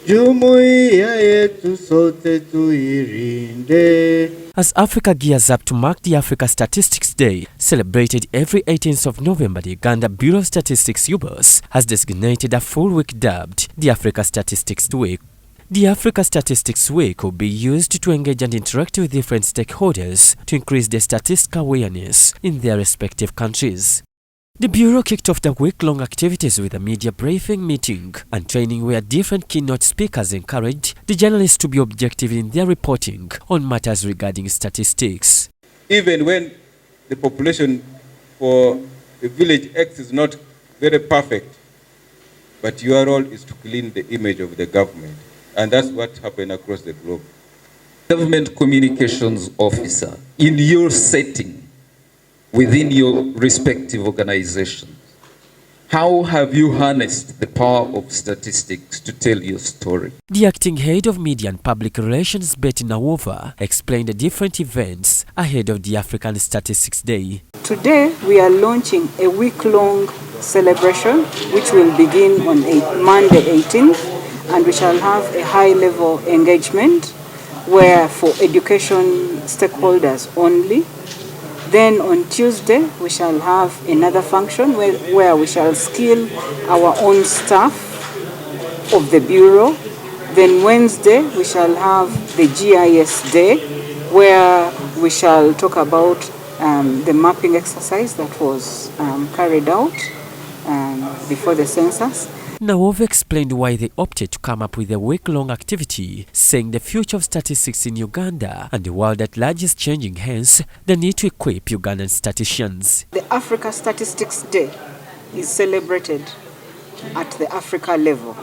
Jumuiya yetu sote tuilinde. As Africa gears up to mark the Africa Statistics Day, celebrated every 18th of November, the Uganda Bureau of Statistics UBOS has designated a full week dubbed the Africa Statistics Week. The Africa Statistics Week will be used to engage and interact with different stakeholders to increase their statistical awareness in their respective countries. The Bureau kicked off the week-long activities with a media briefing meeting and training where different keynote speakers encouraged the journalists to be objective in their reporting on matters regarding statistics. Even when the population for the village X is not very perfect, but your role is to clean the image of the government. And that's what happened across the globe. Government communications officer, in your setting, within your respective organizations, how have you harnessed the power of statistics to tell your story? The acting head of media and public relations, Betty Nawova, explained the different events ahead of the African Statistics Day. Today we are launching a week-long celebration which will begin on Monday 18th, and we shall have a high-level engagement where for education stakeholders only. Then on Tuesday, we shall have another function where we shall skill our own staff of the Bureau. Then Wednesday, we shall have the GIS Day, where we shall talk about the mapping exercise that was carried out before the census. Nawova explained why they opted to come up with a week-long activity, saying the future of statistics in Uganda and the world at large is changing, hence the need to equip Ugandan statisticians. The Africa Statistics Day is celebrated at the Africa level.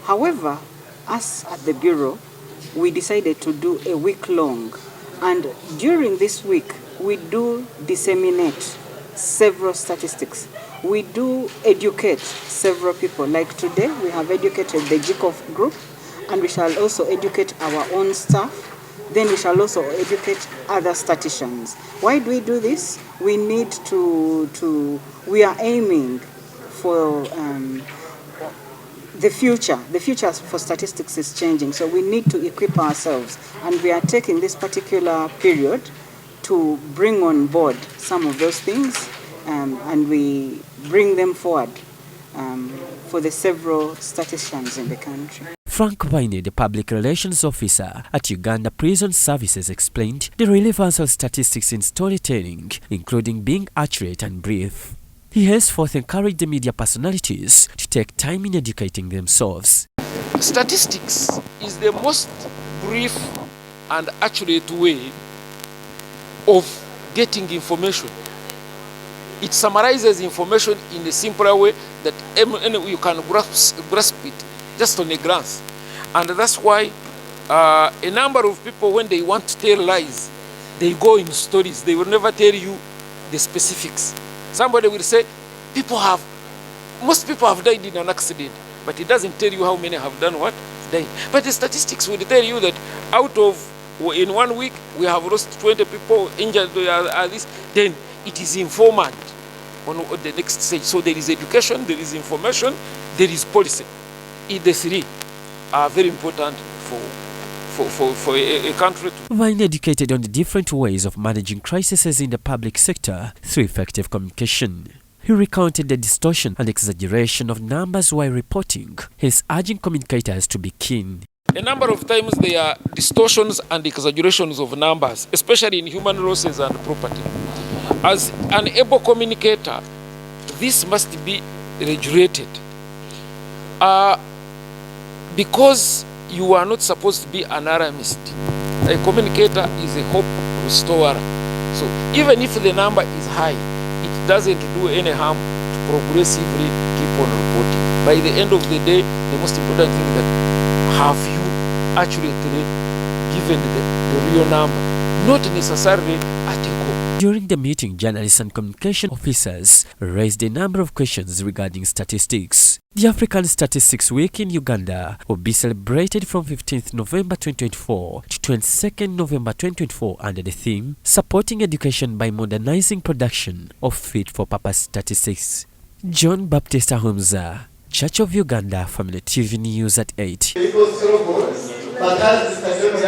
However, us at the Bureau, we decided to do a week-long, and during this week, we do disseminate several statistics. We do educate several people. Like today, we have educated the GCOF group, and we shall also educate our own staff. Then we shall also educate other statisticians. Why do we do this? We need we are aiming for the future. The future for statistics is changing, so we need to equip ourselves. And we are taking this particular period to bring on board some of those things, and we bring them forward for the several statisticians in the country. Frank Waine, the public relations officer at Uganda Prison Services, explained the relevance of statistics in storytelling, including being accurate and brief. He henceforth encouraged the media personalities to take time in educating themselves. Statistics is the most brief and accurate way of getting information. It summarizes information in a simpler way that you can grasp it just on a glance. And that's why a number of people, when they want to tell lies, they go in stories. They will never tell you the specifics. Somebody will say, most people have died in an accident, but it doesn't tell you how many have done what? Died. But the statistics will tell you that in 1 week, we have lost 20 people, injured this. Then it is informant on the next stage. So there is education, there is information, there is policy. The three are very important for a country. Waine educated on the different ways of managing crises in the public sector through effective communication. He recounted the distortion and exaggeration of numbers while reporting, hence urging communicators to be keen. A number of times there are distortions and exaggerations of numbers, especially in human losses and property. As an able communicator, this must be regulated. Because you are not supposed to be an alarmist. A communicator is a hope restorer. So even if the number is high, it doesn't do any harm to progressively keep on reporting. By the end of the day, the most important thing is that have you accurately given the real number, not necessarily at a call. During the meeting, journalists and communication officers raised a number of questions regarding statistics. The African Statistics Week in Uganda will be celebrated from 15th November 2024 to 22nd November 2024 under the theme Supporting Education by Modernizing Production of Fit-for-Purpose Statistics. John Baptista Humza, Church of Uganda, Family TV News at 8.